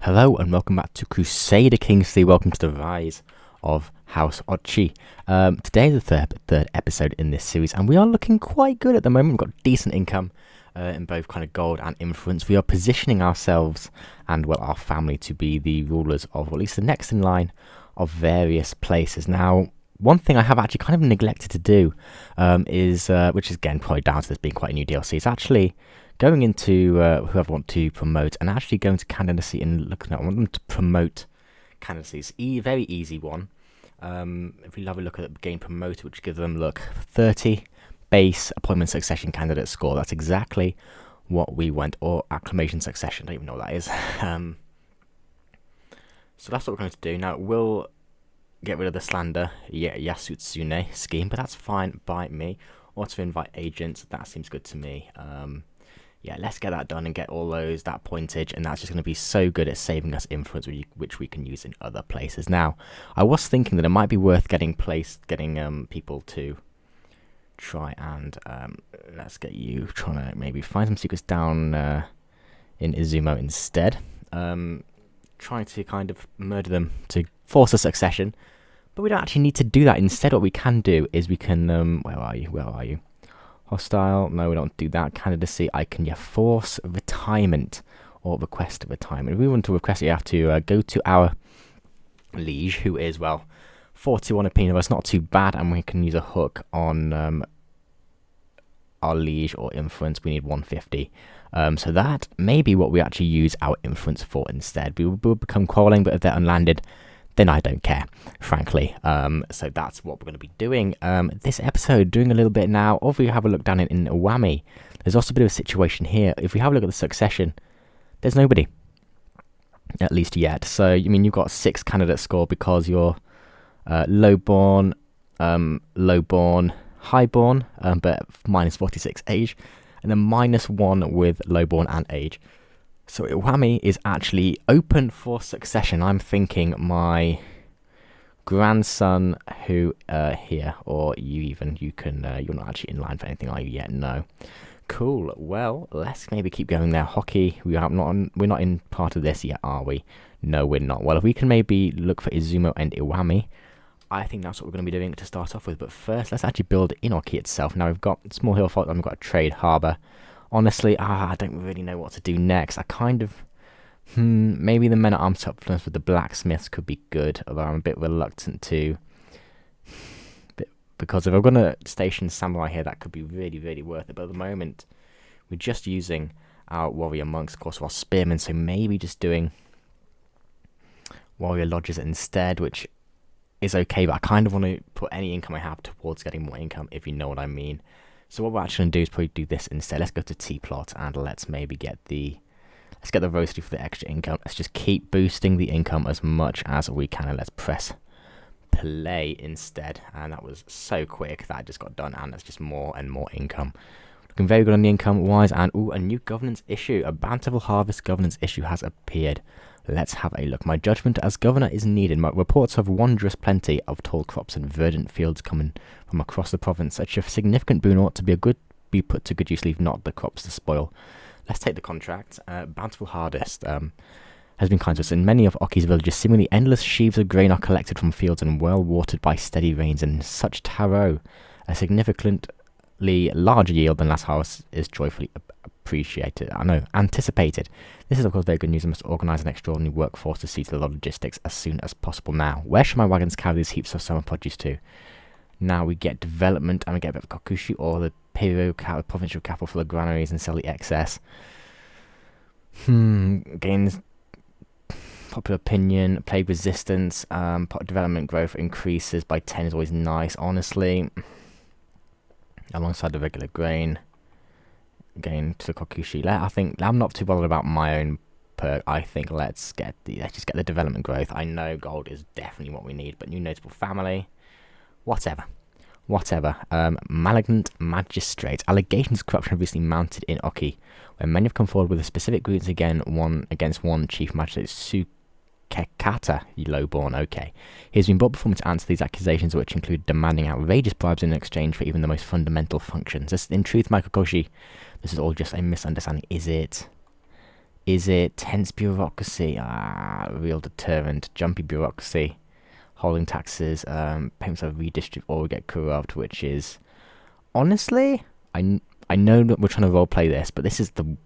Hello and welcome back to Crusader Kings 3. Welcome to the rise of House Ochi. Today is the third episode in this series, and we are looking quite good at the moment. We've got decent income in both kind of gold and influence. We are positioning ourselves and, well, our family to be the rulers of, or at least the next in line of various places. Now, one thing I have actually kind of neglected to do is, which is again probably down to this being quite a new DLC, is actually going into whoever I want to promote and actually going to candidacy and looking at, I want them to promote candidacies. Very easy one. If we have a look at gain promoted, which gives them, look, 30 base appointment succession candidate score. That's exactly what we want, or acclamation succession. I don't even know what that is. So that's what we're going to do. Now, we'll get rid of the slander Yasutsune scheme, but that's fine by me. Auto invite agents, that seems good to me. Yeah, let's get that done and get all that pointage, and that's just going to be so good at saving us influence, which we can use in other places. Now, I was thinking that it might be worth getting people to try and let's get you trying to maybe find some secrets down in Izumo instead. Trying to kind of murder them to force a succession, but we don't actually need to do that. Instead, what we can do is we can where are you? Hostile, no, we don't do that. Candidacy, I can force retirement or request retirement. If we want to request it, you have to go to our liege, who is, well, 41 opinion of us, not too bad, and we can use a hook on our liege or influence. We need 150. So that may be what we actually use our influence for instead. We will become quarreling, but if they're unlanded, then I don't care, frankly. So that's what we're going to be doing this episode, doing a little bit now. Or if we have a look down in Iwami, there's also a bit of a situation here. If we have a look at the succession, there's nobody, at least yet. So, I mean, you've got 6 candidate score because you're lowborn, highborn, but minus 46 age, and then -1 with lowborn and age. So Iwami is actually open for succession. I'm thinking my grandson, who here, or you can, you're not actually in line for anything, are you yet? No. Cool. Well, let's maybe keep going there. Hockey, we're not in part of this yet, are we? No, we're not. Well, if we can maybe look for Izumo and Iwami, I think that's what we're going to be doing to start off with. But first, let's actually build Inoki itself. Now we've got small hill fort, and we've got a trade harbour. Honestly, I don't really know what to do next. I kind of, maybe the men-at-arms supplements with the blacksmiths could be good, although I'm a bit reluctant to, because if I'm going to station samurai here, that could be really, really worth it. But at the moment, we're just using our warrior monks, of course, our spearmen, so maybe just doing warrior lodges instead, which is okay, but I kind of want to put any income I have towards getting more income, if you know what I mean. So what we're actually going to do is probably do this instead. Let's go to T-plot and let's maybe get the roastery for the extra income. Let's just keep boosting the income as much as we can, and let's press play instead. And that was so quick that just got done, and that's just more and more income. Looking very good on the income wise, and a new governance issue. A bountiful harvest governance issue has appeared. Let's have a look. My judgment as governor is needed. My reports of wondrous plenty of tall crops and verdant fields coming from across the province. Such a significant boon ought to be put to good use, leave not the crops to spoil. Let's take the contract. Bountiful harvest has been kind to us. In many of Oki's villages, seemingly endless sheaves of grain are collected from fields and well watered by steady rains, and such taro, a significantly larger yield than last harvest, is joyfully anticipated. This is of course very good news. I must organise an extraordinary workforce to see to the logistics as soon as possible. Now, where should my wagons carry these heaps of summer produce to? Now we get development, and we get a bit of Kokushi, or the provincial capital for the granaries, and sell the excess. Gains popular opinion, plague resistance, development growth increases by 10 is always nice, honestly. Alongside the regular grain. Again to the Kokushi. I think I'm not too bothered about my own perk. I think let's just get the development growth. I know gold is definitely what we need, but new notable family, whatever. Malignant magistrate. Allegations of corruption have recently mounted in Oki, where many have come forward with a specific grievance against one chief magistrate, Kekata, lowborn, okay. He has been brought before me to answer these accusations, which include demanding outrageous bribes in exchange for even the most fundamental functions. In truth, Michael Koshi, this is all just a misunderstanding, is it? Is it tense bureaucracy? Real deterrent. Jumpy bureaucracy. Holding taxes. Payments are redistributed or get corrupt, which is... Honestly, I know that we're trying to roleplay this, but this is the...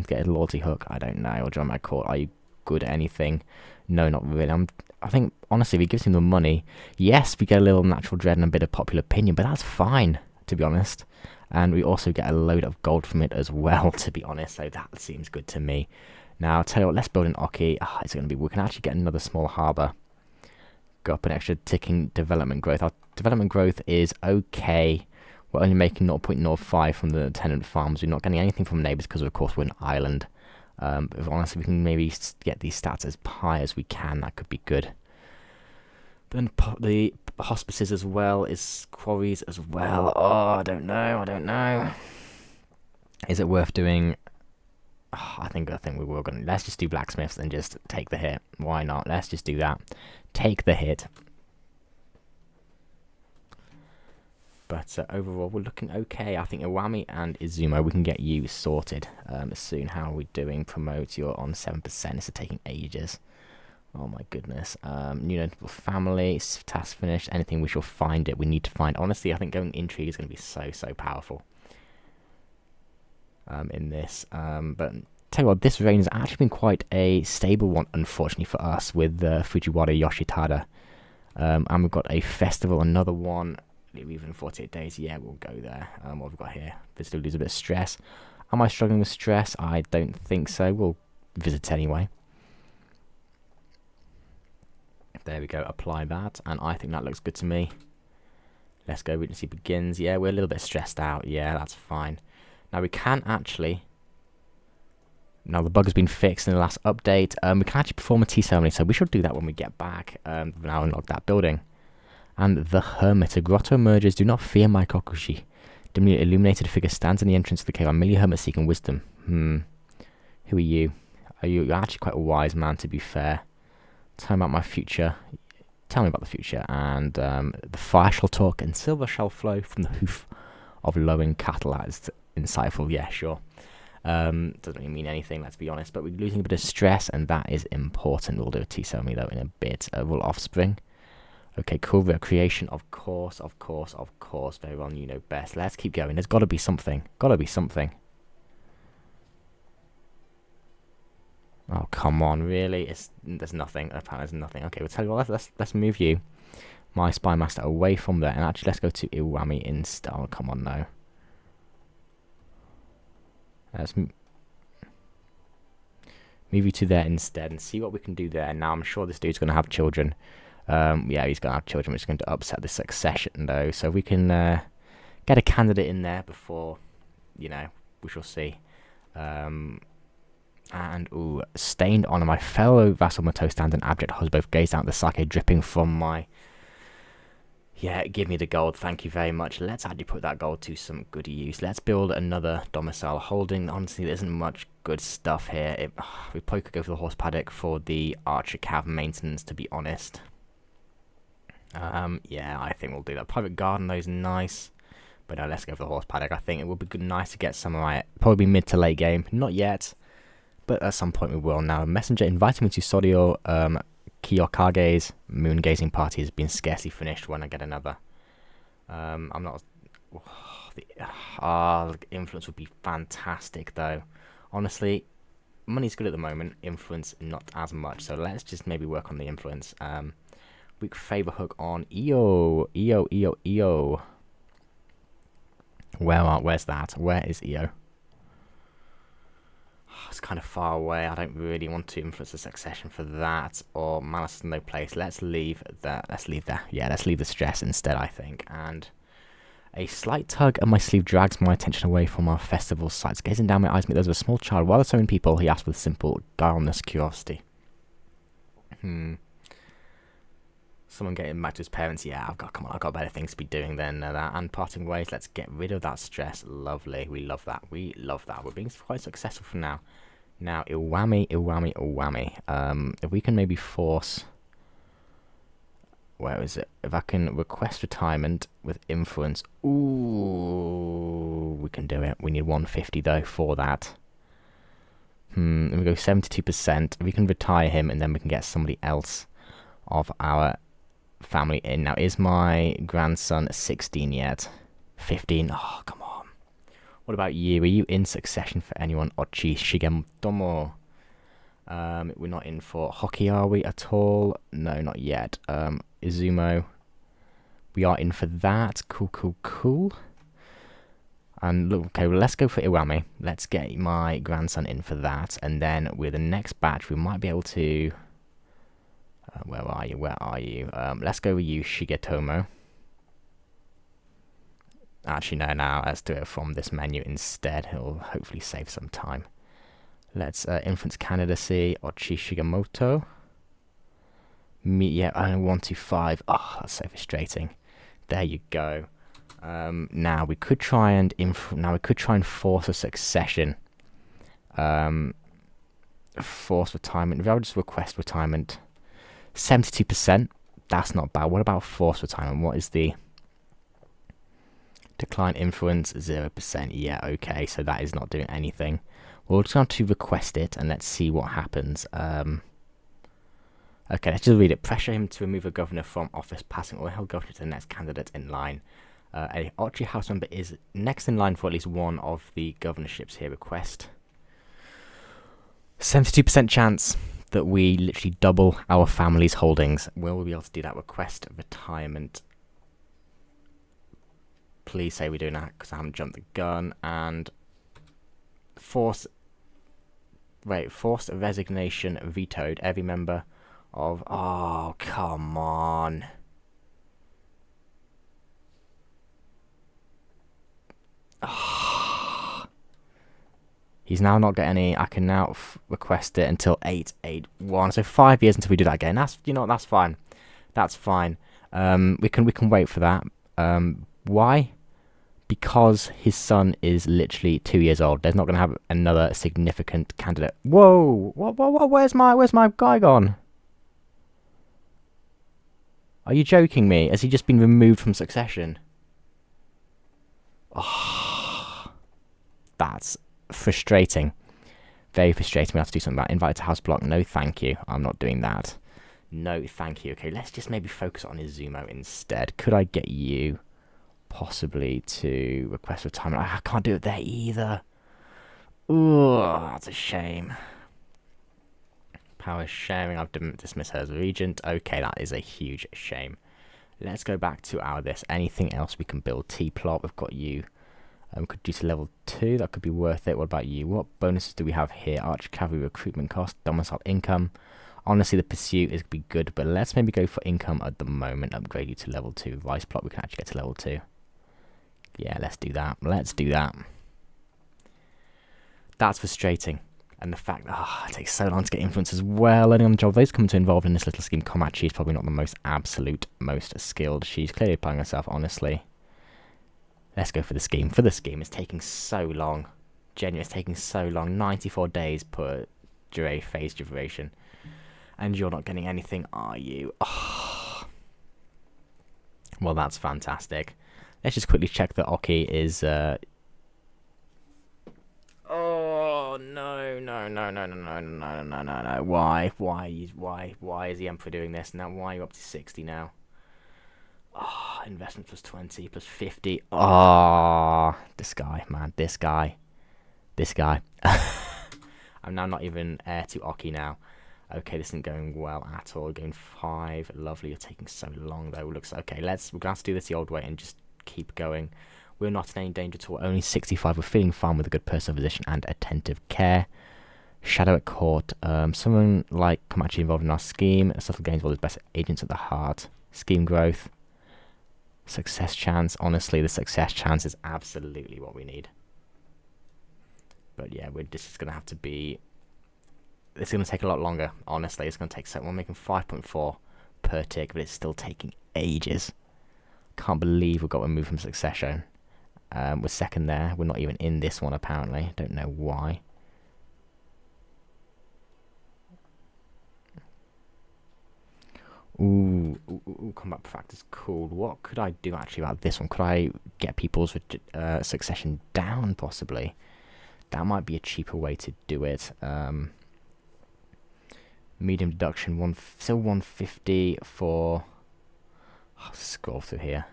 get a loyalty hook. I don't know. Or join my court. Are you good at anything? No, not really. I think, honestly, if he gives him the money, yes, we get a little natural dread and a bit of popular opinion, but that's fine, to be honest. And we also get a load of gold from it as well, to be honest, so that seems good to me. Now, I'll tell you what, let's build an Ochi. It's going to be... We can actually get another small harbour. Go up an extra ticking development growth. Our development growth is okay. We're only making 0.05 from the tenant farms. We're not getting anything from neighbours because, of course, we're an island. But if honestly, we can maybe get these stats as high as we can. That could be good. Then the hospices as well is quarries as well. Oh, I don't know. Is it worth doing? Oh, I think we will. Let's just do blacksmiths and just take the hit. Why not? Let's just do that. Take the hit. But overall, we're looking okay. I think Iwami and Izumo, we can get you sorted soon. How are we doing? Promote, you're on 7%. It's taking ages. Oh my goodness. New notable family, task finished. Anything, we shall find it. We need to find. Honestly, I think going intrigue is going to be so powerful in this. But tell you what, this reign has actually been quite a stable one, unfortunately for us, with Fujiwara Yoshitada. And we've got a festival, another one. Even 48 days, yeah, we'll go there. What have we got here? Visitor lose a bit of stress. Am I struggling with stress? I don't think so. We'll visit anyway. There we go, apply that, and I think that looks good to me. Let's go, Regency begins. Yeah, we're a little bit stressed out. Yeah, that's fine. Now we can actually... Now the bug has been fixed in the last update. We can actually perform a tea ceremony, so we should do that when we get back. Now unlock that building. And the Hermit. A grotto emerges. Do not fear my Kokushi. Dimly illuminated figure stands in the entrance of the cave. A merely hermit seeking wisdom. Who are you? You're actually quite a wise man, to be fair. Tell me about my future. Tell me about the future. And the fire shall talk and silver shall flow from the hoof of lowing cattle. That's insightful. Yeah, sure. Doesn't really mean anything, let's be honest. But we're losing a bit of stress, and that is important. We'll do a tea ceremony, though, in a bit. Roll offspring. Okay, cool. Recreation, of course. Very well, you know best. Let's keep going. There's got to be something. Oh, come on, really? There's nothing. Apparently, there's nothing. Okay, we'll tell you what. Let's move you, my spy master, away from there, and actually let's go to Iwami instead. Oh, come on, no. Let's move you to there instead and see what we can do there. Now, I'm sure this dude's going to have children. Yeah, he's going to have children, which is going to upset the succession, though. So we can get a candidate in there before, we shall see. And, stained honor. My fellow vassal Mato stands in abject horror, both gazed out at the sake dripping from my... Yeah, give me the gold, thank you very much. Let's actually put that gold to some good use. Let's build another domicile holding. Honestly, there isn't much good stuff here. We probably could go for the horse paddock for the archer cav maintenance, to be honest. Yeah, I think we'll do that. Private garden, though, is nice. But no, let's go for the horse paddock. I think it would be nice to get some of my... Probably mid to late game. Not yet, but at some point we will. Now, messenger inviting me to Sorio Kiyokage's moon gazing party has been scarcely finished when I get another. I'm not... the influence would be fantastic, though. Honestly, money's good at the moment. Influence, not as much. So let's just maybe work on the influence. Weak favor hook on Io. Where's that? Where is Io? It's kind of far away. I don't really want to influence the succession for that. Or Malice is no place. Let's leave that. Yeah, let's leave the stress instead, I think. And a slight tug at my sleeve drags my attention away from our festival sights. Gazing down my eyes, meet those of a small child. While there's so many people, he asked with simple, guileless curiosity. Someone getting back to his parents. Yeah, I've got better things to be doing than that. And parting ways. Let's get rid of that stress. Lovely. We love that. We're being quite successful for now. Now, Iwami. If we can maybe force... Where is it? If I can request retirement with influence. Ooh, we can do it. We need 150, though, for that. go 72%. We can retire him, and then we can get somebody else of our family in. Now, is my grandson 16 yet? 15. Oh, come on. What about you? Are you in succession for anyone? Ochi, Shigemotomo. We're not in for hockey, are we, at all? No, not yet. Izumo. We are in for that. Cool, cool, cool. And look, okay, well, let's go for Iwami. Let's get my grandson in for that. And then with the next batch, we might be able to... where are you? Where are you? Let's go with you, Shigetomo. Actually, no, let's do it from this menu instead. It'll hopefully save some time. Let's influence candidacy, Ochi Shigemoto. Yeah, only 1 to 5. Oh, that's so frustrating. There you go. Now we could try and force a succession. Force retirement. If I would just request retirement, 72%. That's not bad. What about force retirement? What is the decline influence? 0%. Yeah, okay. So that is not doing anything. We'll just have to request it and let's see what happens. Okay, let's just read it. Pressure him to remove a governor from office, passing or held governor to the next candidate in line. A Ochi house member is next in line for at least one of the governorships here. Request. 72% chance that we literally double our family's holdings. Will we be able to do that? Request retirement. Please say we're doing that because I haven't jumped the gun. And forced resignation vetoed. Every member of... Oh, come on. He's now not getting any. I can now request it until 881. So 5 years until we do that again. That's, you know, that's fine. That's fine. We can wait for that. Why? Because his son is literally 2 years old. There's not going to have another significant candidate. Whoa! What? Where's my guy gone? Are you joking me? Has he just been removed from succession? Oh, that's frustrating. Very frustrating. We have to do something about it. Invite to house block. No, thank you. I'm not doing that. No, thank you. Okay, let's just maybe focus on Izumo instead. Could I get you possibly to request retirement? I can't do it there either. Ooh, that's a shame. Power sharing. I've dismissed her as a regent. Okay, that is a huge shame. Let's go back to our this. Anything else we can build? T-plot. We've got you. Could do to level 2. That could be worth it. What about you? What bonuses do we have here? Archer cavalry recruitment cost. Domicile income. Honestly, the pursuit is be good, but let's maybe go for income at the moment. Upgrade you to level 2. Vice plot. We can actually get to level 2. Yeah, let's do that. Let's do that. That's frustrating. And the fact that it takes so long to get influence as well. Learning on the job, those come to involved in this little scheme. Combat, she's probably not the most most skilled. She's clearly applying herself, honestly. Let's go for the scheme. For the scheme, it's taking so long. Genuinely, it's taking so long. 94 days per phase duration. And you're not getting anything, are you? Oh. Well, that's fantastic. Let's just quickly check that Oki is... Oh, no. Why is the Emperor doing this? Now, why are you up to 60 now? Oh, investment plus 20, plus 50. Oh, this guy, man. This guy. I'm now not even heir to Oki now. Okay, this isn't going well at all. Going 5. Lovely. You're taking so long, though. Looks okay. We're going to have to do this the old way and just keep going. We're not in any danger at all. Only 65. We're feeling fine with a good personal position and attentive care. Shadow at court. Someone like Komachi involved in our scheme. Subtle gains all his best agents at the heart. Scheme growth. Success chance. Honestly, the success chance is absolutely what we need. But yeah, this is going to have to be... It's going to take a lot longer. Honestly, it's going to take... We're making 5.4 per tick, but it's still taking ages. Can't believe we got removed from succession. We're second there. We're not even in this one, apparently. Don't know why. Ooh, combat practice, cool. What could I do actually about this one? Could I get people's succession down, possibly? That might be a cheaper way to do it. Medium deduction, still 150 for... I'll scroll through here.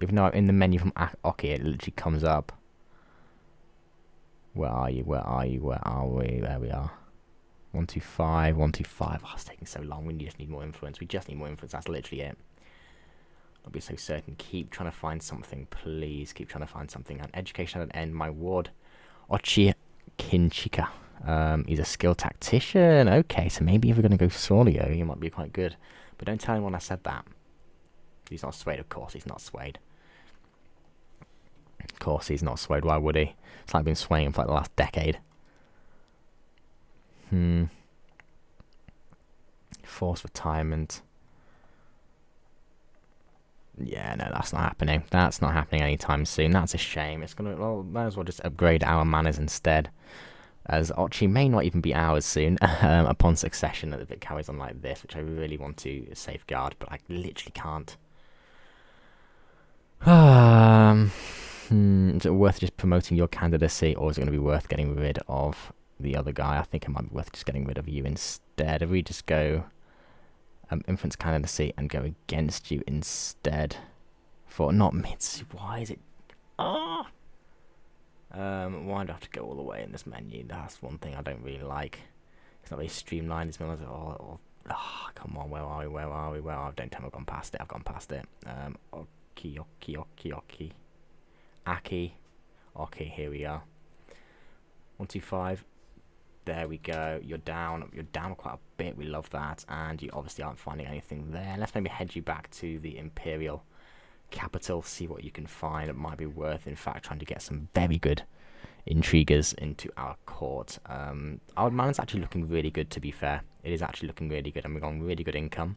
Even though I'm in the menu from Ochi, it literally comes up. Where are you? Where are you? Where are we? There we are. 125, 125. Oh, it's taking so long. We just need more influence. We just need more influence. That's literally it. I'll be so certain. Keep trying to find something, please. Keep trying to find something. And education at an end. My ward, Ochi Kinchika. He's a skilled tactician. Okay, so maybe if we're going to go Solio, he might be quite good. But don't tell anyone I said that. He's not swayed, of course. He's not swayed. Of course he's not swayed. Why would he? It's like been swaying for like the last decade. Forced retirement. Yeah, no, that's not happening. That's not happening anytime soon. That's a shame. It's gonna, well, might as well just upgrade our manners instead. As Ochi may not even be ours soon, upon succession, if it carries on like this, which I really want to safeguard, but I literally can't. Is it worth just promoting your candidacy, or is it going to be worth getting rid of the other guy? I think it might be worth just getting rid of you instead. If we just go influence candidacy and go against you instead. For not Mitsu, why is it... why do I have to go all the way in this menu? That's one thing I don't really like. It's not very streamlined. It's like, come on, where are we? Where are we? Where are we? Don't tell me I've gone past it. I've gone past it. Ochi. Aki. Okay, here we are. 125. There we go. You're down. You're down quite a bit. We love that. And you obviously aren't finding anything there. Let's maybe head you back to the Imperial capital. See what you can find. It might be worth, in fact, trying to get some very good intriguers into our court. Our man's actually looking really good, to be fair. It is actually looking really good, and we're on really good income.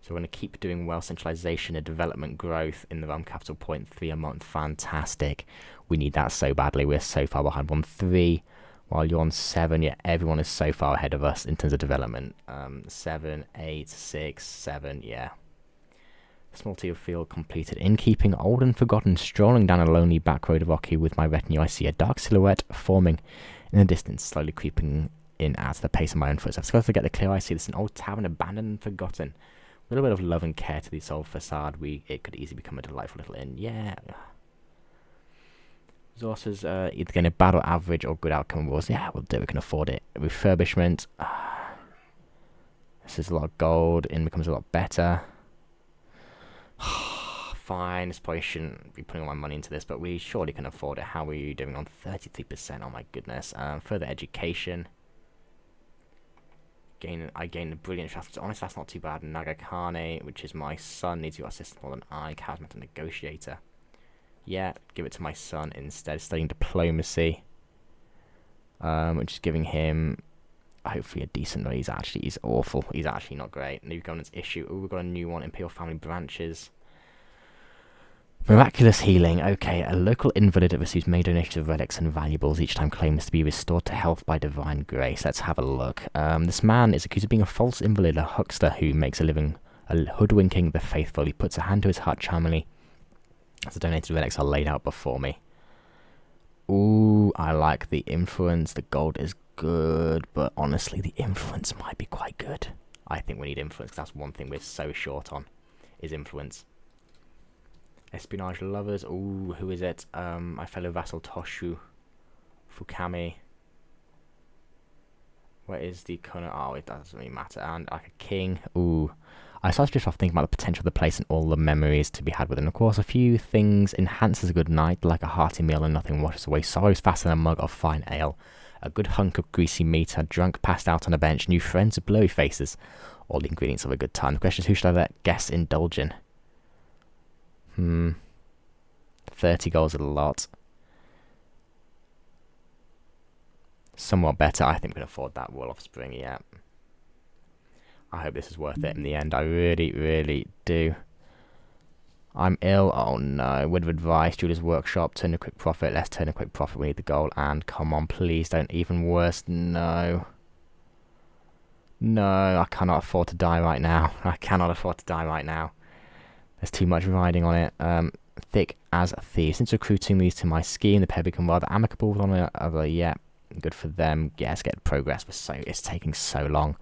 So we're going to keep doing well. Centralization and development growth in the realm capital, 0.3 a month. Fantastic. We need that so badly. We're so far behind. 1.3, while you're on 7. Yeah, everyone is so far ahead of us in terms of development. 7, 8, 6, 7. Yeah. Small field completed. Innkeeping, old and forgotten. Strolling down a lonely back road of Ochi with my retinue, I see a dark silhouette forming in the distance, slowly creeping in at the pace of my own footsteps. Got to get the clear eye. See this, an old tavern, abandoned and forgotten. A little bit of love and care to this old facade. It could easily become a delightful little inn. Yeah. Resources, either getting a bad or average or good outcome rewards. Yeah, we'll do it. We can afford it. Refurbishment. This is a lot of gold. Inn becomes a lot better. Fine. This probably shouldn't be putting all my money into this, but we surely can afford it. How are you doing on 33%? Oh my goodness. Further education. I gain a brilliant strategy. Honestly, that's not too bad. Nagakane, which is my son, needs your assistance more than I. Charismatic negotiator. Yeah, give it to my son instead. Studying diplomacy, which is giving him hopefully a decent. He's awful. He's actually not great. New governance issue. Oh, we've got a new one. Imperial family branches. Miraculous healing. Okay, a local invalid that receives many donations of relics and valuables each time claims to be restored to health by divine grace. Let's have a look. This man is accused of being a false invalid, a huckster who makes a living hoodwinking the faithful. He puts a hand to his heart charmingly as the donated relics are laid out before me. Ooh, I like the influence. The gold is good, but honestly, the influence might be quite good. I think we need influence, because that's one thing we're so short on, is influence. Espionage lovers. Ooh, who is it? My fellow vassal Toshu Fukami. Where is the Kono? Oh, it doesn't really matter. And like a king. Ooh. I started just off thinking about the potential of the place and all the memories to be had with it. And of course, a few things enhances a good night, like a hearty meal and nothing washes away sorrows faster than a mug of fine ale. A good hunk of greasy meat, a drunk passed out on a bench, new friends with blowy faces. All the ingredients of a good time. The question is, who should I let guests indulge in? 30 goals is a lot. Somewhat better. I think we can afford that wool offspring, yeah. I hope this is worth it in the end. I really, really do. I'm ill. Oh no. Word of advice. Julia's workshop. Turn a quick profit. Let's turn a quick profit. We need the goal. And come on, please don't. Even worse. No. No, I cannot afford to die right now. I cannot afford to die right now. There's too much riding on it. Thick as a thief. Since recruiting these to my scheme, the pair become rather amicable with one another. Yeah, good for them. Yeah, let's get progress. It's taking so long.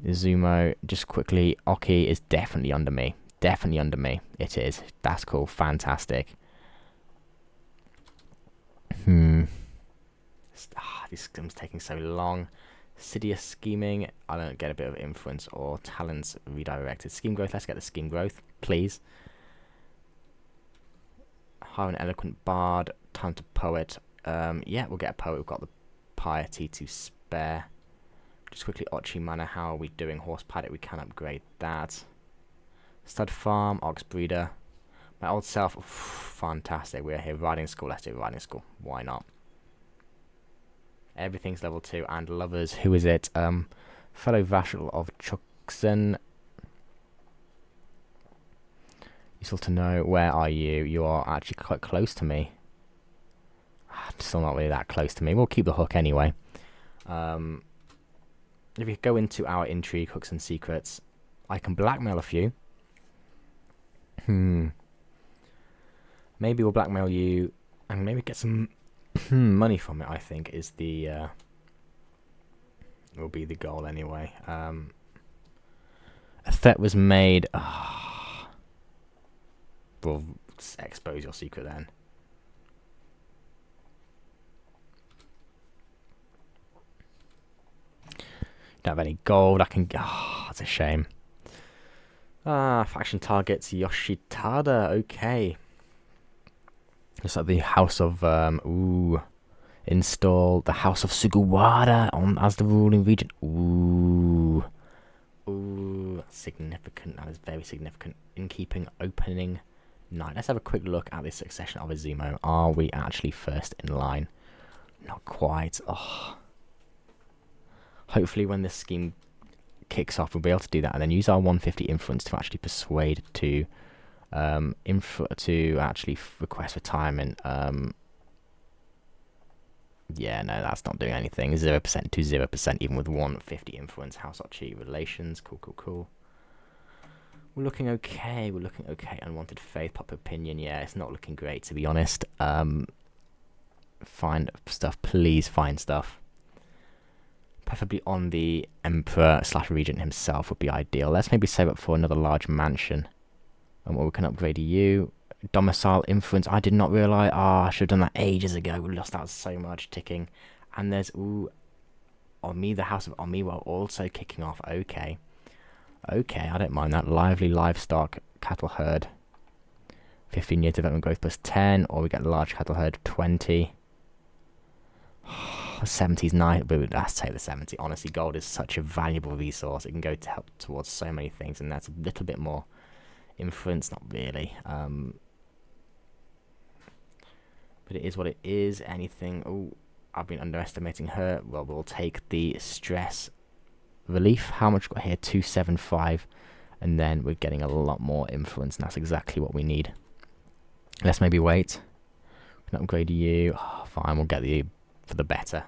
Izumo, just quickly, Oki is definitely under me. Definitely under me. It is. That's cool. Fantastic. This schem's taking so long. Sidious scheming. I don't get a bit of influence or talents redirected. Scheme growth. Let's get the scheme growth, please. Hire an eloquent bard. Time to poet. Yeah, we'll get a poet. We've got the piety to spare. Just quickly, Ochi Manor. How are we doing? Horse paddock. We can upgrade that. Stud farm. Ox breeder. My old self. Fantastic. We're here. Riding school. Let's do riding school. Why not? Everything's level 2. And lovers. Who is it? Fellow vassal of Chuksen. Useful to know. Where are you? You are actually quite close to me. Still not really that close to me. We'll keep the hook anyway. If you go into our intrigue, hooks and secrets, I can blackmail a few. Maybe we'll blackmail you and maybe get some money from it, I think, is the will be the goal anyway. A threat was made. We'll expose your secret then. Don't have any gold. I can. That's a shame. Faction targets Yoshitada. Okay. Looks like the House of install the House of Sugawara on as the ruling region. That's significant. That is very significant. Innkeeping opening night. Let's have a quick look at the succession of Izumo. Are we actually first in line? Not quite. Hopefully when this scheme kicks off, we'll be able to do that and then use our 150 influence to actually persuade to actually request retirement. Yeah, no, that's not doing anything. 0% to 0%, even with 150 influence. House Ochi relations. Cool. We're looking okay. Unwanted faith, pop opinion. Yeah, it's not looking great, to be honest. Find stuff. Please find stuff. Preferably on the Emperor / Regent himself would be ideal. Let's maybe save up for another large mansion. And we can upgrade you. Domicile influence. I did not realise. I should have done that ages ago. We lost out so much ticking. And there's Omi, the House of Omi, while also kicking off. Okay, I don't mind that. Lively livestock cattle herd. 15-year development growth plus 10, or we get large cattle herd 20. 70's nice, but let's take the 70. Honestly, gold is such a valuable resource. It can go to help towards so many things, and that's a little bit more influence. Not really. But it is what it is. Anything. I've been underestimating her. Well, we'll take the stress relief. How much we got here? 275, and then we're getting a lot more influence, and that's exactly what we need. Let's maybe wait. We can upgrade you. Fine, we'll get you for the better.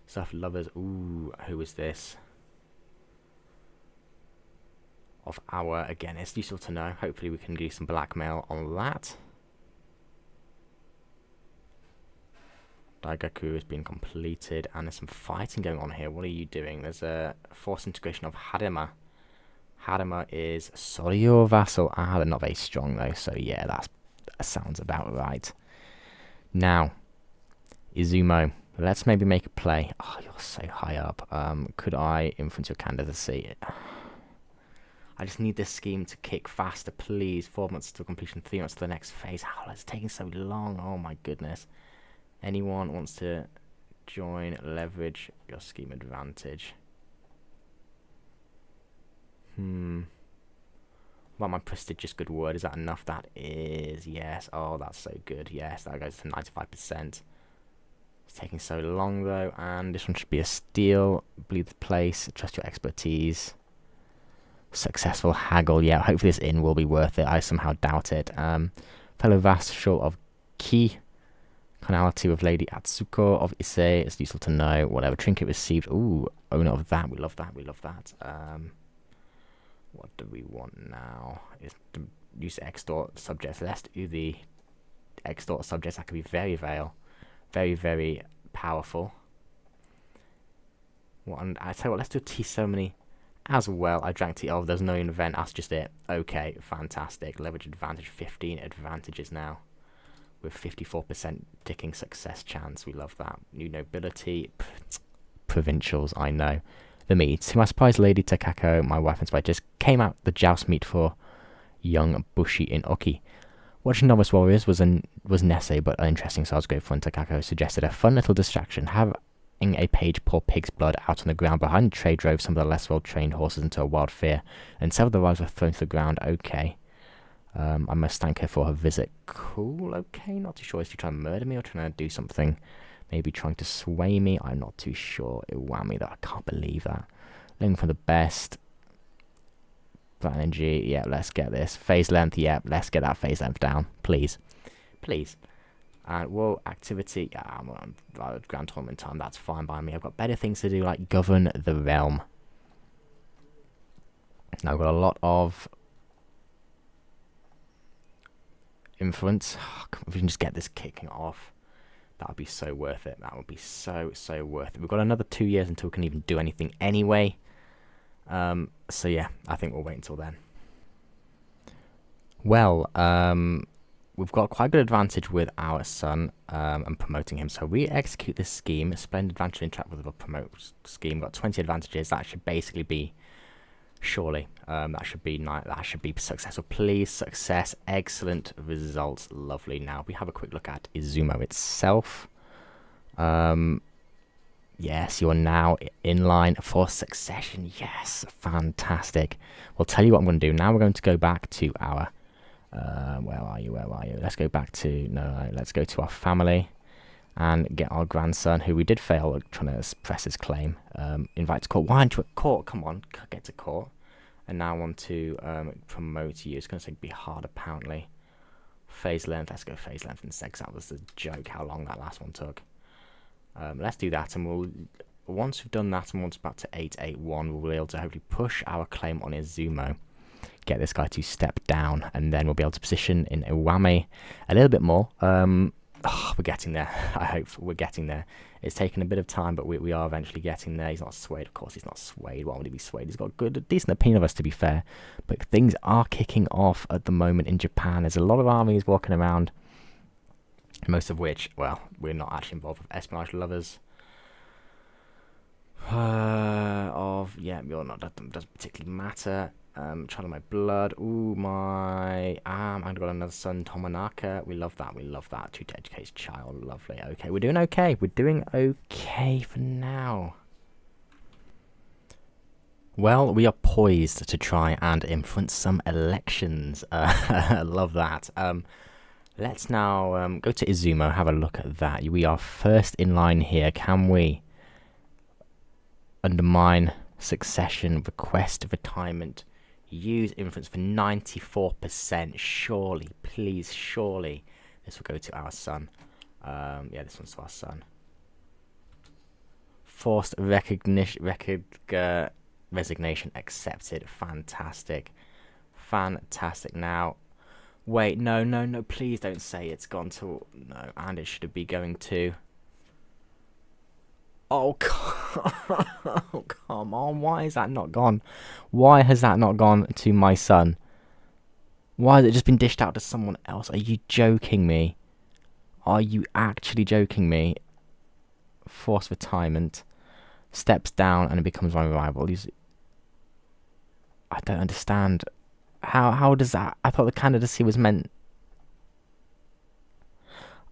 Stuff lovers. Who is this? Of our, again, it's useful to know. Hopefully we can do some blackmail on that. Daigaku has been completed, and there's some fighting going on here. What are you doing? There's a forced integration of Harima. Harima is Soryo vassal. They're not very strong though, so yeah, that sounds about right. Now, Izumo. Let's maybe make a play. You're so high up. Could I influence your candidacy? I just need this scheme to kick faster, please. 4 months to completion, 3 months to the next phase. How is it taking so long? Oh my goodness. Anyone wants to join, leverage your scheme advantage. Well, my prestigious good word, is that enough? That is, yes. Oh, that's so good. Yes, that goes to 95%. It's taking so long though, and this one should be a steal. Bleed the place, trust your expertise. Successful haggle. Yeah, hopefully this inn will be worth it. I somehow doubt it. Fellow vassal of Ki. Carnality with Lady Atsuko of Ise. It's useful to know. Whatever. Trinket received. Owner of that. We love that. What do we want now? Is to use extort subjects. Let's do the extort subjects. That could be very, very powerful. And I tell you what, let's do a tea ceremony as well. I drank tea. Oh, there's no event. That's just it. Okay, fantastic. Leverage advantage. 15 advantages now. With 54% ticking success chance. We love that. New nobility. Provincials, I know. The mead. To my surprise, Lady Takako, my wife and spy, just came out the joust meet for young Bushi in Ochi. Watching Novice Warriors was Nesse, but uninteresting, so I was grateful when Takako suggested a fun little distraction. Having a page pour pig's blood out on the ground behind the tray drove some of the less well-trained horses into a wild fear, and several of the riders were thrown to the ground. Okay. I must thank her for her visit. Cool, okay, not too sure. Is she trying to murder me or trying to do something? Maybe trying to sway me. I'm not too sure. Iwami, though. I can't believe that. Looking for the best. That energy. Yeah, let's get this. Phase length. Yep, let's get that phase length down. Please. Please. And, whoa, activity. Yeah, I'm on Grand Tournament time. That's fine by me. I've got better things to do, like govern the realm. Now, I've got a lot of influence. Oh, if we can just get this kicking off. That would be so worth it. That would be so worth it. We've got another 2 years until we can even do anything anyway. So yeah, I think we'll wait until then. Well, we've got quite a good advantage with our son and promoting him. So we execute this scheme. Splendid advantage interact with the promote scheme. Got 20 advantages. That should basically be, surely, that should be successful. Please, success. Excellent results. Lovely. Now we have a quick look at Izumo itself. Yes, you're now in line for succession. Yes, fantastic. Well, tell you what I'm going to do. Now we're going to go back to our... where are you? Let's go back to... No, let's go to our family and get our grandson, who we did fail at trying to press his claim. Invite to court. Why aren't you at court? Come on, get to court. And now I want to promote you. It's going to be hard, apparently. Phase length. Let's go phase length instead, because that was a joke how long that last one took. Let's do that, and we'll once we've done that, and once back to 881, we'll be able to hopefully push our claim on Izumo, get this guy to step down, and then we'll be able to position in Iwami a little bit more. We're getting there. I hope we're getting there. It's taken a bit of time, but we are eventually getting there. He's not swayed, of course. He's not swayed. Why would he be swayed? He's got a decent opinion of us, to be fair. But things are kicking off at the moment in Japan. There's a lot of armies walking around. Most of which, well, we're not actually involved with espionage lovers. You're not. That doesn't particularly matter. Child of my blood. Ooh, I've got another son, Tomonaka. We love that. To educate his child. Lovely. Okay, we're doing okay. We're doing okay for now. Well, we are poised to try and influence some elections. I love that. Let's now go to Izumo, have a look at that. We are first in line here. Can we undermine succession, request retirement, use influence for 94%? Surely, please, surely. This will go to our son. Yeah, this one's to our son. Forced resignation accepted. Fantastic. Now... Wait, no, please don't say it's gone to... No, and it should be going to... Oh, come on, why is that not gone? Why has that not gone to my son? Why has it just been dished out to someone else? Are you joking me? Are you actually joking me? Forced retirement. Steps down and it becomes my rival. I don't understand... How does that... I thought the candidacy was meant...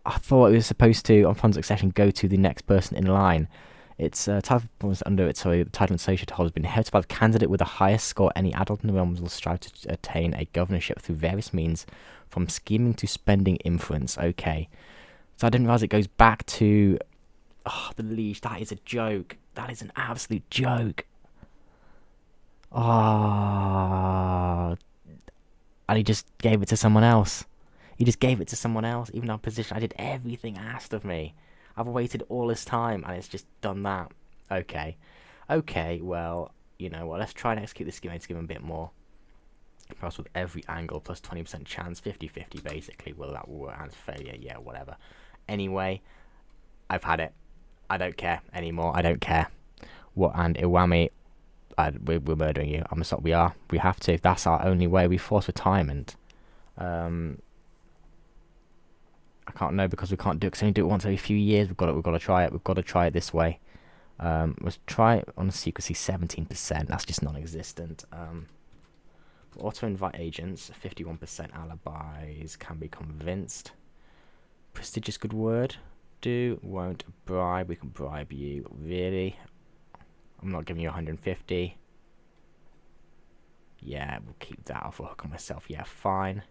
I thought it was supposed to, on fund succession, go to the next person in line. Its title performance under it, the title and associate holder has been inherited by the candidate with the highest score. Any adult in the realm will strive to attain a governorship through various means, from scheming to spending influence. Okay. So I didn't realise it goes back to... Oh, the liege. That is a joke. That is an absolute joke. Ah... And he just gave it to someone else. Even though position, I did everything asked of me. I've waited all this time, and it's just done that. Okay, well, you know what, let's try and execute this scheme. Let's give him a bit more. Perhaps with every angle, plus 20% chance, 50-50 basically. Will that work? And failure, yeah, whatever. Anyway, I've had it. I don't care anymore. I don't care. What, and Iwami... we're murdering you. I'm sorry, we are. We have to. That's our only way. We force retirement. I can't know because we can't do it. Cause we only do it once every few years. We've got to try it. We've got to try it this way. Let's try it on secrecy 17%. That's just non-existent. Auto invite agents. 51% alibis. Can be convinced. Prestigious good word. Do won't bribe. We can bribe you. Really? I'm not giving you 150. Yeah, we'll keep that off a hook on myself. Yeah, fine.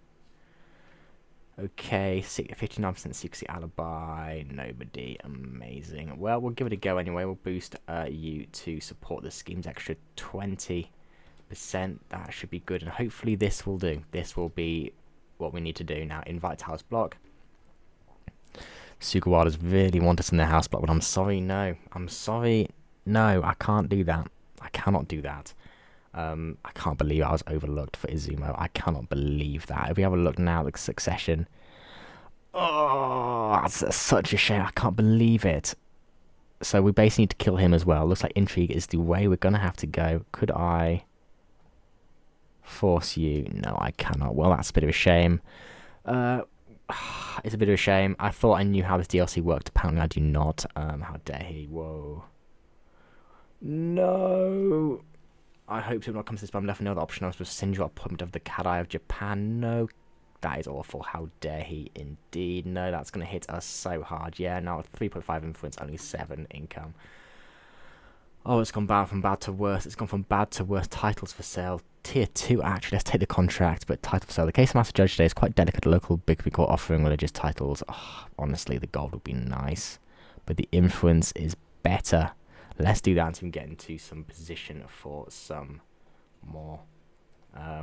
Okay, 59% secrecy alibi. Nobody. Amazing. Well, we'll give it a go anyway. We'll boost you to support the scheme's extra 20%. That should be good. And hopefully this will do. This will be what we need to do now. Invite house block. Sugawara's really want us in their house block, but I'm sorry, no. I'm sorry. No, I can't do that. I cannot do that. I can't believe I was overlooked for Izumo. I cannot believe that. If we have a look now at the succession. Oh, that's such a shame. I can't believe it. So we basically need to kill him as well. Looks like intrigue is the way we're going to have to go. Could I force you? No, I cannot. Well, that's a bit of a shame. It's a bit of a shame. I thought I knew how this DLC worked. Apparently I do not. How dare he? Whoa. No. I hope to not come to this, but I'm left with no other option. I was supposed to send you appointment of the Cat Eye of Japan. No. That is awful. How dare he indeed. No, that's going to hit us so hard. Yeah, now 3.5 influence, only 7 income. Oh, it's gone from bad to worse. It's gone from bad to worse. Titles for sale. Tier 2, actually. Let's take the contract, but title for sale. The case of Master Judge today is quite delicate. Local big court offering religious titles. Oh, honestly, the gold would be nice. But the influence is better. Let's do that until we get into some position for some more.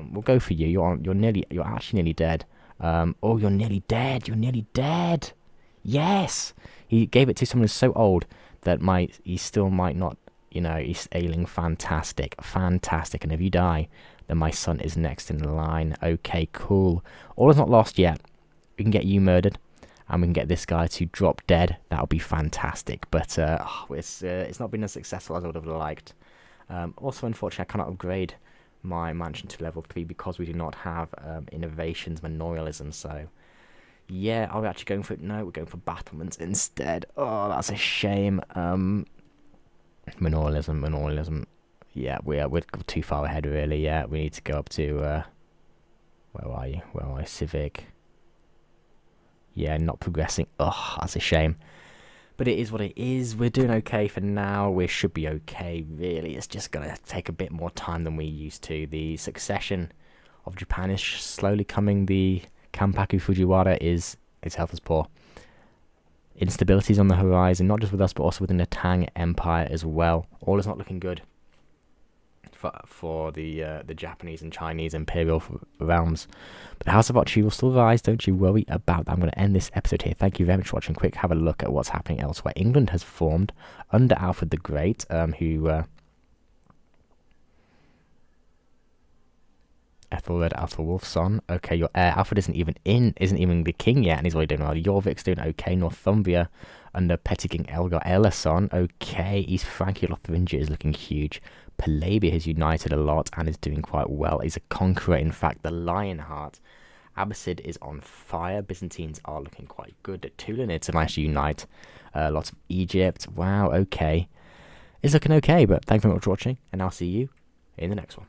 We'll go for you. You're actually nearly dead. Oh, you're nearly dead. You're nearly dead. Yes. He gave it to someone who's so old that he still might not. You know, he's ailing. Fantastic. And if you die, then my son is next in line. Okay, cool. All is not lost yet. We can get you murdered, and we can get this guy to drop dead. That'll be fantastic. But it's not been as successful as I would have liked. Also, unfortunately, I cannot upgrade my mansion to level 3 because we do not have innovations, manorialism. So, yeah, are we actually going for it? No, we're going for battlements instead. Oh, that's a shame. Manorialism. Yeah, we're too far ahead, really. Yeah, we need to go up to, where are you? Civic. Yeah, not progressing. Oh, that's a shame. But it is what it is. We're doing okay for now. We should be okay, really. It's just going to take a bit more time than we used to. The succession of Japan is slowly coming. The Kanpaku Fujiwara his health is poor. Instabilities on the horizon, not just with us, but also within the Tang Empire as well. All is not looking good for the Japanese and Chinese imperial realms. But the House of Ochi will still rise, don't you worry about that. I'm going to end this episode here. Thank you very much for watching. Quick, have a look at what's happening elsewhere. England has formed under Alfred the Great, who... Ethelred, Athelwulf's son. Okay, your heir Alfred isn't even the king yet, and he's already doing well. Jorvik's doing okay. Northumbria under Petty King Elgar Elason. Okay, East Francia, Lotharingia is looking huge. Palabia has united a lot and is doing quite well. He's a conqueror, in fact, the Lionheart. Abbasid is on fire. Byzantines are looking quite good. The Tulanids have managed to unite. Lots of Egypt. Wow, okay. It's looking okay, but thanks very much for watching, and I'll see you in the next one.